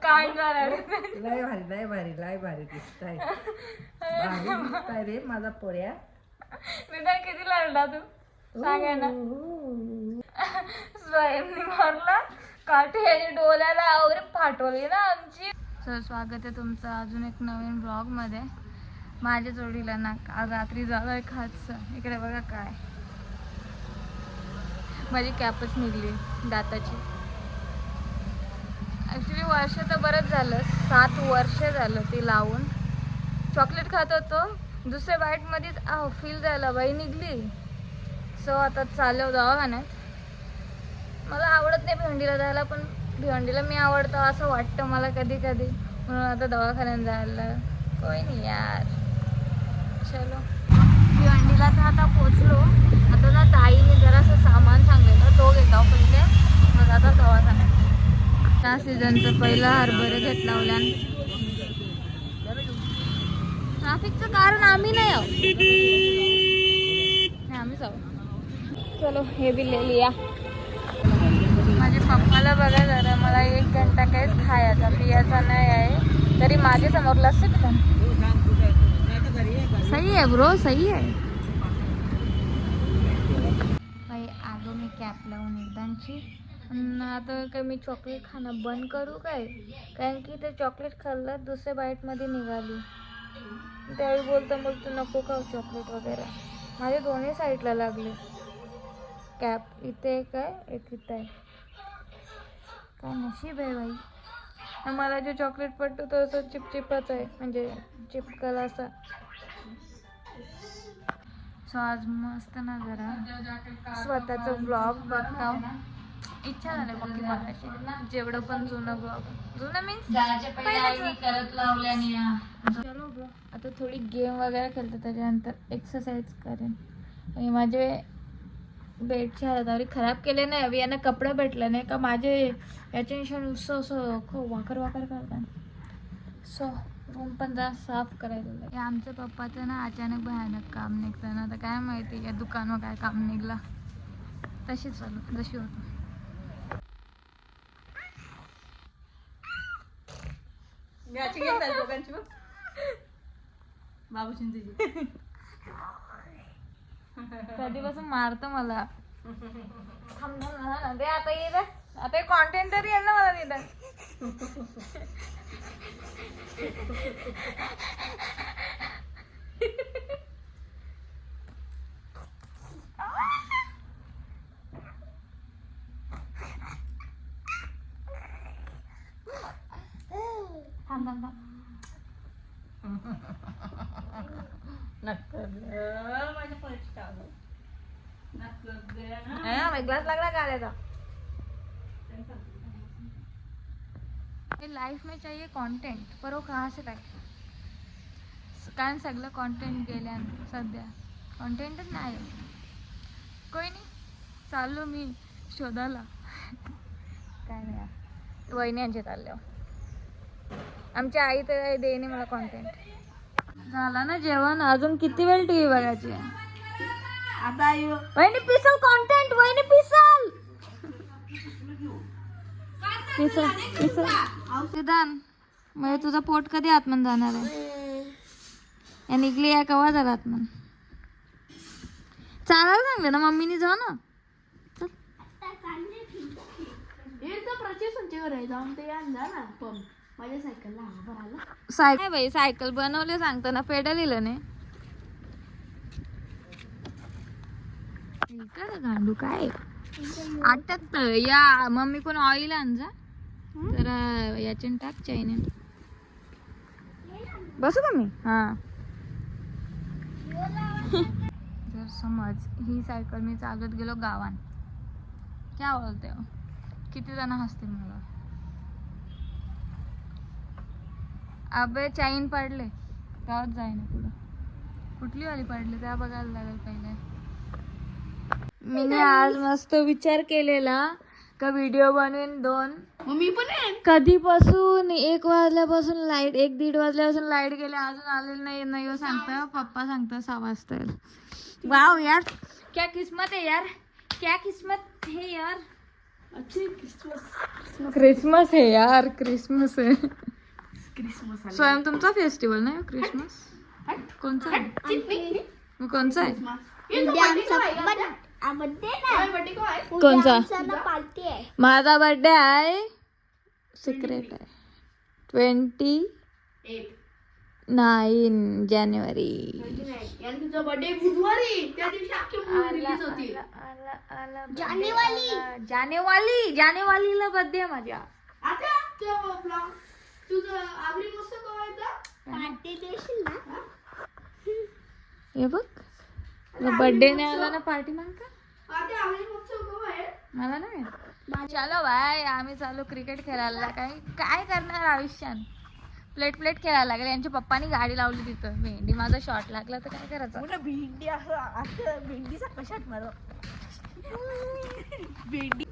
लय भारी दिसताय. भारी दिसताय रे माझा पोळ्या. किती लढला तू सांगा ना. स्वयंनी मारला काठी आणि डोल्याला वगैरे फाटवली ना आमची. सर स्वागत आहे तुमचं अजून एक नवीन ब्लॉग मध्ये. माझ्या जोडीला ना आज रात्री झालं एक हादसा. इकडे बघा काय, माझी कॅपच निघली दाताची. ॲक्च्युली वर्ष तर बरंच झालं, 7 वर्ष झालं ती लावून. चॉकलेट खात होतो, दुसऱ्या बाईटमध्येच फील झाला बाई निघली. सो आता चालव दवाखान्यात. मला आवडत नाही भिवंडीला जायला, पण भिवंडीला मी आवडतं असं वाटतं मला कधी कधी, म्हणून आता दवाखान्यात जायला. कोई नाही यार, चलो. भिवंडीला तर आता पोचलो. आता ना ताईने जरासं सामान सांगितलं, तो घेतो पहिले, मग आता दवाखान्यात. त्या सीझनचं पहिला हरभरे घेत लावल्या. ट्रॅफिकचं कारण आम्ही नाही आहोत, आम्हीच आहोत. चलो हे बी ले लिया. माझ्या पप्पाला बघा जरा, मला 1 घंटा काहीच खायचा पियाचा नाही आहे, तरी माझ्या समोर लस्सी पितात. सही आहे ब्रो, सही आहे. बाई आलो मी कॅप लावून एकदांची. आता काय मी चॉकलेट खाणं बंद करू काय, कारण की ते चॉकलेट खाल्लं दुसऱ्या बाईटमध्ये निघाली. त्यावेळी बोलतो नको खाऊ चॉकलेट वगैरे. माझे दोन्ही साईडला लागले कॅप, इथे एक आहे एक इथे आहे. काय नशीब आहे बाई. मला जे चॉकलेट पडतो तो असं चिपचिपच आहे, म्हणजे चिपकला असा. सो आज मस्त ना जरा स्वतःचं व्लॉग बघता इच्छा झाली बघ बघायची. जेवढं पण जुनं ब्लॉग, जुनं मीन्स करत लावल्याने. चलो ब्लॉग आता थोडी गेम वगैरे खेळते, त्याच्यानंतर एक्सरसाइज करेन. आणि माझे बेडची हालत खराब केले नाही हवी, यांना कपडे भेटले नाही का माझे याच्या निशाण असं असं वाकर करतात. सो रूम पण जरा साफ करायला. हे आमच्या पप्पाचं ना अचानक भयानक काम निघतं ना, आता काय माहिती या दुकानावर काय काम निघला. तशी चालू जशी होतं. कधीपासून मारतो मला. ते आता येईल, आता कॉन्टेंट तरी येईल ना मला तिथं. ग्लास लागला गाड्याचा. लाइफ में चाहिए कंटेंट, पर वो कहाँ से लाए, कारण सगळं कंटेंट गेल्या सध्या. कंटेंटच नाही. कोई नाही, चाललो मी शोधायला. काय नाही वहिन्यांचे चालल्यावर. आमच्या आई तर देणे मला कंटेंट. झाला ना जेवण, अजून किती वेळ टीव्ही बघायची. आता वहिनी पिसल कंटेंट, वहिनी पिसल पिसल पिसल औषधान. म्हणजे तुझा पोट कधी आतमन जाणार आहे. या निघली या कवा झाला आतमन. चालायला सांगले ना मम्मीने, जा ना. सायकल बाई, सायकल बनवले सांगतो ना, पेडल लिहिलं नाही. गांडू काय आटत या. मम्मी कोण ऑइल आणजा तर याच्यान टाक चायने. बसू का मी. हा जर समज ही सायकल मी चालत गेलो गावान, क्या बोलते हो, किती जण हसतील मला. अबे चाईन पडले गावात जाईना पुढं. कुठली वाली पडली त्या बघायला लागेल पहिले. मी आज मस्त विचार केलेला का व्हिडिओ बनवेन 2. मी पण कधीपासून 1 वाजल्यापासून लाईट, 1-1:30 वाजल्यापासून लाईट गेले, अजून आलेलं नाही सांगता पप्पा, सांगता 6 वाजता. वाव यार, क्या किस्मत है यार, क्या किस्मत है यार. क्रिसमस है यार, क्रिसमस है. क्रिसमस स्वयं तुमचा फेस्टिवल नाही क्रिसमस? कोणचा आहे? मग कोणचा आहे? कोणचा? माझा बर्थडे आहे, सिक्रेट आहे. 29 जानेवारी. तुझा बर्थडे बुधवारी, त्या दिवशी अख्खी movie release होती. जानेवारीला बर्थडे आहे माझ्या. आता तुझं आगरी मस्त कवायचा हे बघ, बर्थडे नाही आला ना पार्टी मग का? आता आगरी मस्त कवाय मला नाही. चलो बाय, आम्ही चालू क्रिकेट खेळायला. काय करणार आयुष्यात? प्लेट खेळायला लागले. यांच्या पप्पानी गाडी लावली तिथं. भेंडी माझा शॉट लागला तर काय करायचं? भेंडी असं भेंडीचा कशात मारो भेंडी.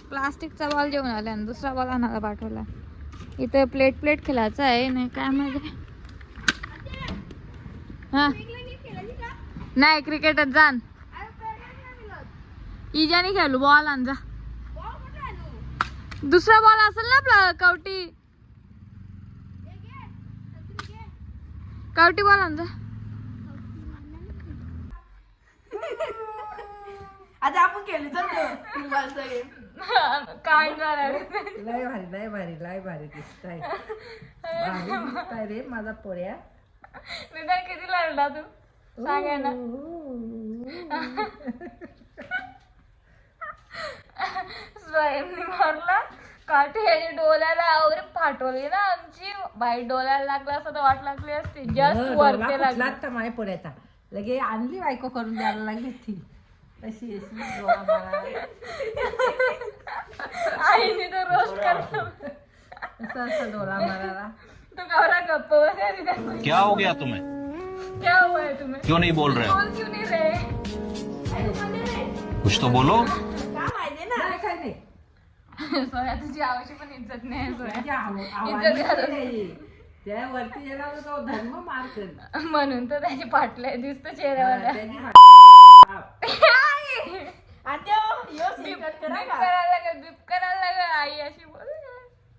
प्लास्टिकचा बॉल जेवून आला आणि दुसरा बॉल आणायला पाठवला. इथं प्लेट खेळायचं आहे. नाही काय माझं हा नाही, क्रिकेटच जाण. इजानी खेळू, बॉल आण जा. दुसरा बॉल असेल ना आपला कवटी बॉल आण जा. आता आपण केलं काय लय भारी दिसताय. भारी दिसताय रे माझा पोऱ्या. निदान किती लढला तू सांगा ना. स्वयंनी मारला काठी याची डोल्याला आवरे फाटवली ना आमची बाई. डोल्याला लागला असं तर वाट लागली असती. जस्ट वरते लागला माझ्या पोऱ्याचा. लगे आणली बायको करून द्यायला लागली ती. तशी डोळा मारायला. आईने तर रोस्ट करतो. असं डोळा मारायला. तू गौरा गप्प बस. क्या हो गया तुम्हें? क्या हुआ है तुम्हें? क्यों नहीं बोल रहे हो? बोल क्यों नहीं रहे? कुछ तो बोलो. नाही काय नाही. सोया तुझी आवशी पण इज्जत नाही. त्याची इज्जत घालून. त्या वरती गेला तो धर्म मार करेल. म्हणून तर त्याची पाटल्या दिसतो चेहऱ्यावर. त्याची बीप करायला लागेल आई अशी बोल.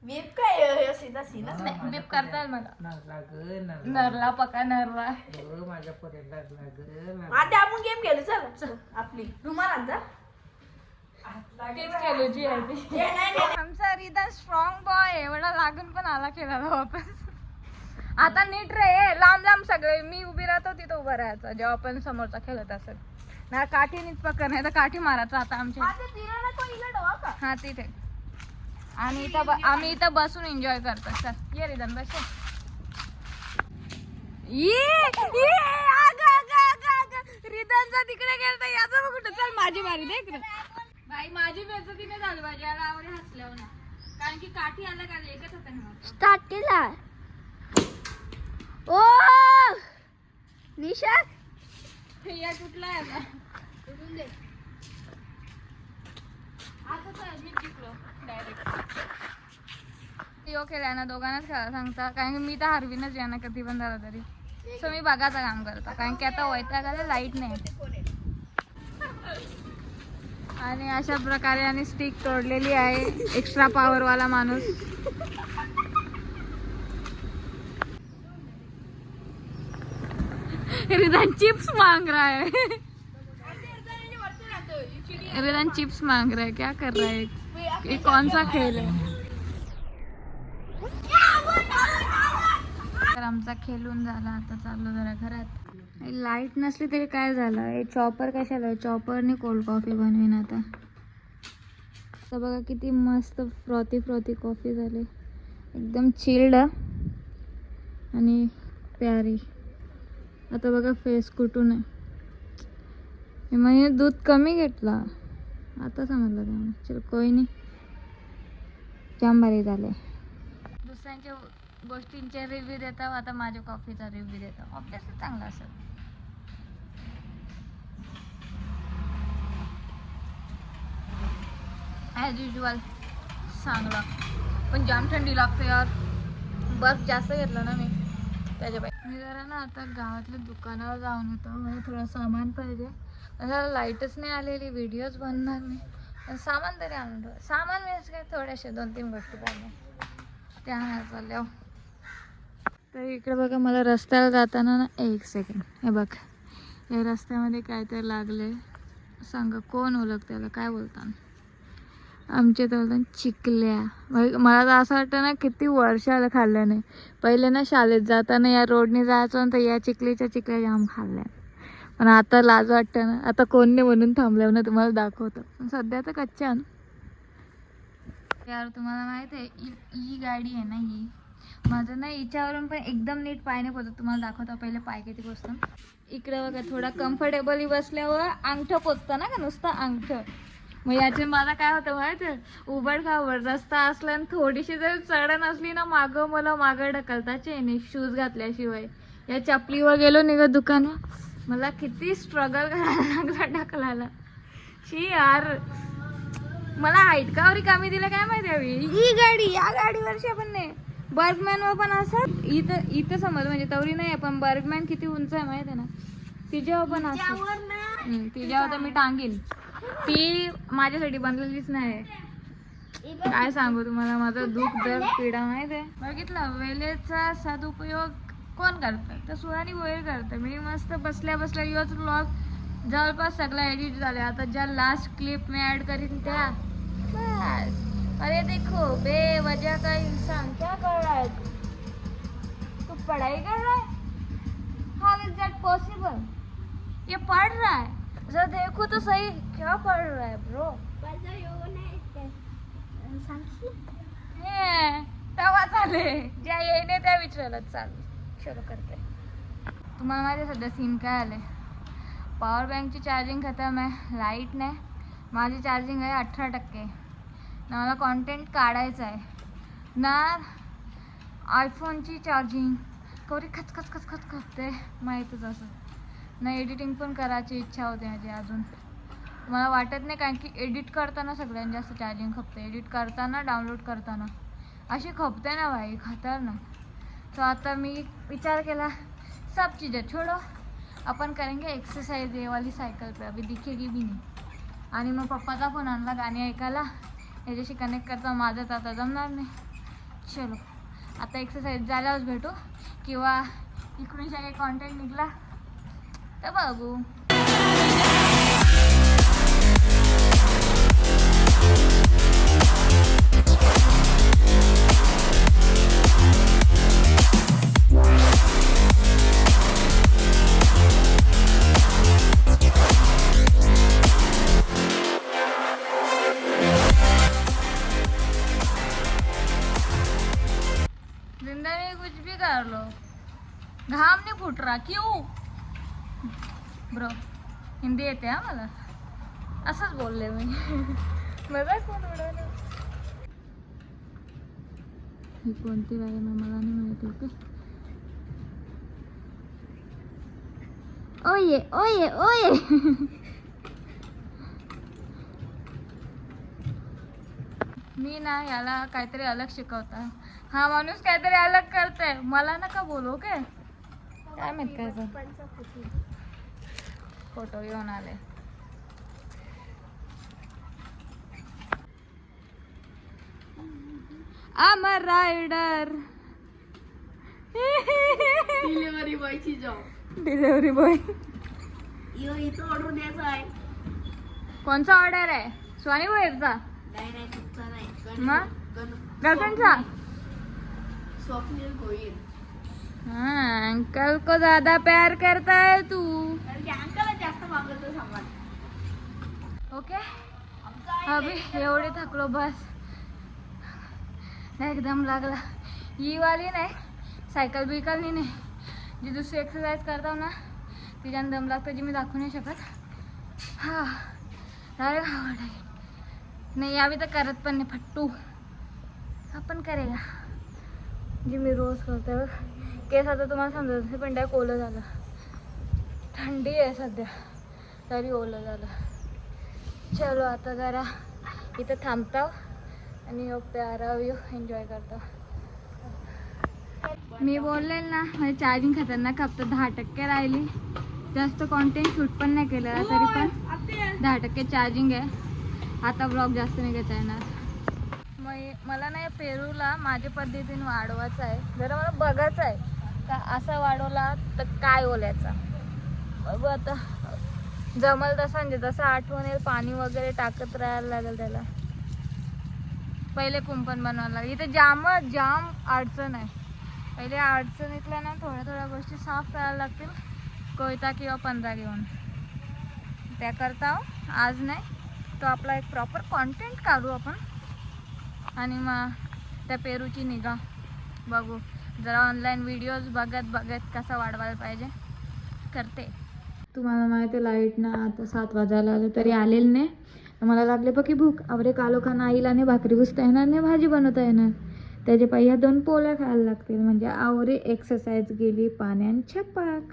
बीप काय सीधा सीधा बीप करता येईल मला. नरला ग नरला पका नरला. माझ्या पोऱ्याला लागला ग. आता आपण गेम खेळू. चल आपली रुमाल आणजा. तीच खेळूची आहे ती. आमचा रिदा स्ट्रॉंग बॉय एवढा लागून पण आला खेळायला वापस. आता नीट रे, लांब सगळे. मी उभी राहतो तिथं उभं राहायचं जेव्हा आपण समोरचा खेळत असेल ना. काठी नीट पकड, नाही तर काठी मारायचं. आता आमच्या हा तिथे. आणि इथं आम्ही इथं बसून एन्जॉय करतो. चल ये रिदन बस. रिदनचा तिकडे गेलता, याचा बघ कुठं. चल माझी बारी देख रे बाई. माझी बेइज्जती नाही झाली पाहिजे याला आवडे हसल्यावर ना. कारण की काठी आला का एकच होता ना. स्टार्ट केला. ओ निशा या कुठला आहे आता? कुठून दे आता तर मी जिंकलो डायरेक्ट. यो खेळाय ना दोघांनाच खेळायला सांगता. कारण की मी तर हरवीनच या ना कधी पण झालं तरी. सो मी बघायचं काम करता. कारण की आता वैतागाला लाईट नाही. आणि अशा प्रकारे आणि स्टिक तोडलेली आहे. एक्स्ट्रा पॉवरवाला माणूस. रिदान चिप्स मांग रहा है. रिदान चिप्स मांग रहा है. क्या कर रहा है? ये कौन सा खेल है? तर आमचा खेळून झाला. आता चाललो जरा घरात. लाईट नसली तरी काय झालं. हे चॉपर कशाला आहे? चॉपरने कोल्ड कॉफी बनवीन आता. तर बघा किती मस्त फ्रॉथी कॉफी झाली. एकदम चिल्ड आणि प्यारी. आता बघा फेस कुठून आहे. म्हणजे दूध कमी घेतला आता समजलं त्यामुळे. चल कोई नाही. जाम भारी झाले. दुसऱ्यांच्या गोष्टींचे रिव्ह्यू देता. आता माझ्या कॉफीचा रिव्ह्यू देता. ऑब्विसली चांगला असेल. ॲज युजल चांगला पण जाम थंडी लागते यार. बर्फ जास्त घेतला ना मी त्याच्या बाई. मी जरा ना आता गावातल्या दुकानावर जाऊन येतो. मला थोडं सामान पाहिजे. मला लाईटच नाही आलेली. व्हिडिओज बनणार नाही. सामान तरी आणून ठेव. सामान म्हणजे काय थोड्याशा 2-3 गोष्टी पाहिजे त्या आणायला चालल्या हो. तर इकडे बघा मला रस्त्याला जाताना ना 1 सेकंड हे बघ या रस्त्यामध्ये काय तर लागले सांगा कोण ओळख त्याला काय बोलतात आमच्या तर बोलतात चिकल्या. मला तर असं वाटतं ना किती वर्षाला खाल्ल्या नाही. पहिले ना शाळेत जाताना या रोडने जायचो ना तर या चिकल्या जाम खाल्ल्या पण आता लाज वाटतं ना आता कोण नाही म्हणून थांबल्यावर ना तुम्हाला दाखवतो पण सध्या तर कच्च्या यार. तुम्हाला माहित आहे ही गाडी आहे ना ही माझं ना हिच्यावरून पण एकदम नीट पाय नाही पोचत. तुम्हाला दाखवतो पहिले पाय किती पोचतं. इकडे बघा थोडा कम्फर्टेबली बसल्यावर अंगठं पोचतं ना का नुसतं अंगठं. मग याचे मला काय होतं माहिती आहे उबड खाबड रस्ता असला आणि थोडीशी जर चढण असली ना मला मागं ढकलता चेनी शूज घातल्याशिवाय. या चपलीवर गेलो निघत दुकानात मला किती स्ट्रगल करायला लागला ढकलायला. शी यार मला हाईट का कमी दिलं काय माहिती हवी. ही गाडी या गाडीवरची पण नाही बर्गमॅनवर पण असत इथं समज म्हणजे तवरी नाही पण बर्गमॅन किती उंच आहे माहिती आहे ना तिच्यावर पण असत. तिच्यावर तर मी टांगीन. ती माझ्यासाठी बनलेलीच नाही. काय सांगू तुम्हाला माझं दुःख दर पीडा माहिती आहे. बघितलं वेळेचा सदुपयोग कोण करतं तर सुहानी वेळ करतं. मी मस्त बसल्या योच व्लॉग जवळपास सगळा एडिट झाला. आता ज्या लास्ट क्लिप मी ऍड करीन त्या बस. अरे देखो बेवजह का इंसान क्या कर रहा है तू पढ़ाई कर रहा है हाउ इज दैट पॉसिबल. ये पढ़ रहा है जरा देखो तो सही क्या पढ़ रहा है ब्रो. तेव्हा चाले ज्या येणे त्या विचारत चालू सुरू करते. तुम्हाला माहिती आहे सध्या सीन काय आले पॉवर बँकची चार्जिंग खतम आहे लाईट नाही. माझी चार्जिंग आहे 18% ना मला कॉन्टेंट काढायचं आहे ना आयफोनची चार्जिंग कवरी खच खपते माहीतच असं ना एडिटिंग पण करायची इच्छा होते माझी अजून. मला वाटत नाही कारण की एडिट करताना सगळ्यांत जास्त चार्जिंग खपते. एडिट करताना डाउनलोड करताना अशी खपते ना भाई खतरनाक. तो आता मी विचार केला सब चीज़ें छोड़ो अपन करेंगे एक्सरसाइज ये वाली सायकल पे अभी दिखेगी भी नहीं. आणि मग पप्पाचा फोन आणला गाणी ऐकायला याच्याशी कनेक्ट करता माझं तर आता जमणार नाही. चलो आता एक्सरसाइज झाल्यावरच भेटू किंवा इकडून काही कॉन्टेंट निघला तर बघू. कर लो घाम नहीं फुट रहा क्यों ब्रो. हिंदी येते हा मला असंच बोलले मी मजाक कोण उडवलं. ही कोणती व्यायाम मला नाही माहिती. ओके ओये मी ना याला काहीतरी अलग शिकवता. हा माणूस काहीतरी अलग करतोय मला नका बोलू काय माहित काय फोटो घेऊन आले. अमर रायडर डिलिव्हरी बॉयची जॉब. डिलिव्हरी बॉय इथं ऑर्डर द्यायचा आहे. कोणचा ऑर्डर आहे स्वानी भोयरचा नाही तुमचा नाही मग गर्लफ्रेंडचा. स्वप्नील गोयल. हाँ अंकल को ज्यादा प्यार करता है तू. अंकल जास्त मागतो सामान. ओके अभी एवढे थकलो बस एकदम लागला. ही वाली नाही सायकल बिकलनी नाही जी दुसरी एक्सरसाइज करतो ना तिच्यानं दम लागतं जी मी दाखवू नाही शकत. हा डायरेक्ट आवड आहे नाही यावी तर करत पण नाही फट्टू आपण करेगा जी मी रोज करते. केस आता तुम्हाला समजत पण डायरेक्ट ओलं झालं. थंडी आहे सध्या तरी ओलं झालं. चलो आता जरा इथं थांबतो आणि योग प्यारा व्यू एन्जॉय करतो. मी बोललेल ना माझी चार्जिंग खतरनाक खपतं 10% राहिली. जास्त कॉन्टेंट शूट पण नाही केलेला तरी पण 10% चार्जिंग आहे. आता ब्लॉग जास्त नाही घेता येणार. मला नाही पेरूला माझ्या पद्धतीने वाढवायचं आहे. जरा मला बघायचं आहे का असा वाढवला तर काय ओल्याचा. बघू आता जमल तसं, म्हणजे जसं आठवण येईल पाणी वगैरे टाकत राहायला लागेल त्याला. पहिले कुंपण बनवायला लागेल. इथे जाम अडचण आहे. पहिले अडचणीतल्या ना थोड्या गोष्टी साफ करायला लागतील, कोयता किंवा पंधरा घेऊन. त्या करता आज नाही, तो आपला एक प्रॉपर कॉन्टेंट काढू आपण. आणि मग त्या पेरूची निगा बघू. जरा ऑनलाईन व्हिडिओज बघत कसा वाढवायला पाहिजे करते. तुम्हाला माहिती आहे लाईट ना आता 7 वाजायला आलं तरी आलेलं नाही. मला लागले बघी भूक. आवरे कालो खाना आईला नाही भाकरी बुजता येणार नाही, भाजी बनवता येणार. त्याच्या पायी 2 पोळ्या खायला लागतील. म्हणजे आवरे एक्सरसाइज गेली पाण्यान छपाक.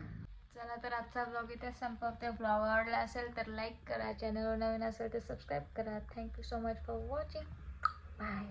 चला तर आजचा ब्लॉग इथे संपवते. ब्लॉग आवडला असेल तर लाईक करा, चॅनलवर नवीन असेल तर सबस्क्राईब करा. Thank you so much for watching. Bye.